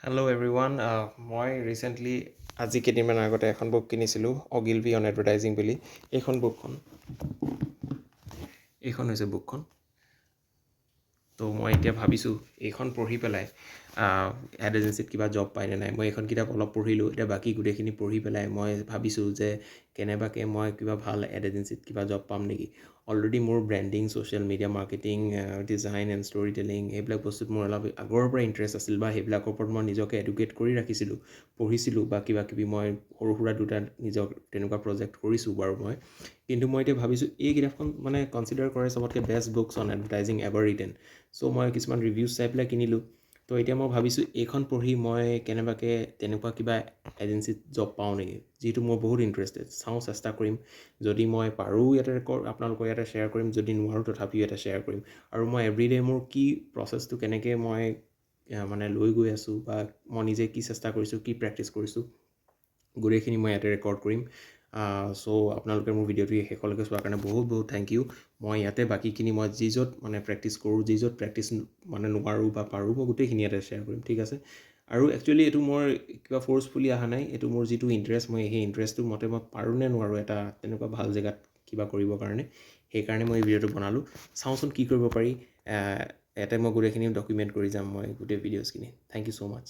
Hello everyone. মই recently আজি কেইদিনমান আগতে এখন বুক কিনিছিলোঁ অগিলভি অন এডভাৰটাইজিং বুলি। এইখন হৈছে বুকখন। তো মই এতিয়া ভাবিছোঁ এইখন পঢ়ি পেলাই এড এজেঞ্চিত কিবা জব পায়নে নাই। মই এইখন কিতাপ অলপ পঢ়িলোঁ, এতিয়া বাকী গোটেইখিনি পঢ়ি পেলাই মই ভাবিছোঁ যে কেনেবাকৈ মই কিবা ভাল এড এজেঞ্চিত কিবা জব পাম নেকি। অলৰেডি মোৰ branding, social media marketing, design and story telling এইবিলাক বস্তুত মোৰ অলপ আগৰ পৰা ইণ্টাৰেষ্ট আছিল বা সেইবিলাকৰ ওপৰত মই নিজকে এডুকেট কৰি ৰাখিছিলোঁ, পঢ়িছিলোঁ বা কিবা কিবি মই সৰু সুৰা দুটা নিজক তেনেকুৱা প্ৰজেক্ট কৰিছোঁ বাৰু মই। কিন্তু মই এতিয়া ভাবিছোঁ এই কিতাপখন মানে কনচিডাৰ কৰে চবতকৈ best books on advertising ever written. So' মই কিছুমান ৰিভিউজ চাই পেলাই কিনিলোঁ। তো এতিয়া মই ভাবিছোঁ এইখন পঢ়ি মই কেনেবাকৈ তেনেকুৱা কিবা এজেঞ্চিত জব পাওঁ নেকি, যিহেতু মই বহুত ইণ্টাৰেষ্টেড। চাওঁ, চেষ্টা কৰিম। যদি মই পাৰোঁ ইয়াতে আপোনালোকৰ ইয়াতে শ্বেয়াৰ কৰিম, যদি নোৱাৰোঁ তথাপিও ইয়াতে শ্বেয়াৰ কৰিম। আৰু মই এভৰিডে মোৰ কি প্ৰচেছটো কেনেকৈ মই মানে লৈ গৈ আছোঁ বা মই নিজে কি চেষ্টা কৰিছোঁ, কি প্ৰেক্টিছ কৰিছোঁ, গোটেইখিনি মই ইয়াতে ৰেকৰ্ড কৰিম। চ' আপোনালোকে মোৰ ভিডিঅ'টো শেষলৈকে চোৱাৰ কাৰণে বহুত বহুত থেংক ইউ। মই ইয়াতে বাকীখিনি মই যি য'ত মানে প্ৰেক্টিছ কৰোঁ, যি য'ত প্ৰেক্টিছ মানে নোৱাৰোঁ বা পাৰোঁ, মই গোটেইখিনি ইয়াতে শ্বেয়াৰ কৰিম, ঠিক আছে। আৰু একচুৱেলি এইটো মোৰ কিবা ফ'ৰ্চফুলি অহা নাই, এইটো মোৰ যিটো ইণ্টাৰেষ্ট, মই সেই ইণ্টাৰেষ্টটো মতে মই পাৰোঁ নে নোৱাৰোঁ এটা তেনেকুৱা ভাল জেগাত কিবা কৰিবৰ কাৰণে, সেইকাৰণে মই এই ভিডিঅ'টো বনালোঁ। চাওঁচোন কি কৰিব পাৰি। ইয়াতে মই গোটেইখিনি ডকুমেণ্ট কৰি যাম মই গোটেই ভিডিঅ'ছখিনি। Thank you so' much.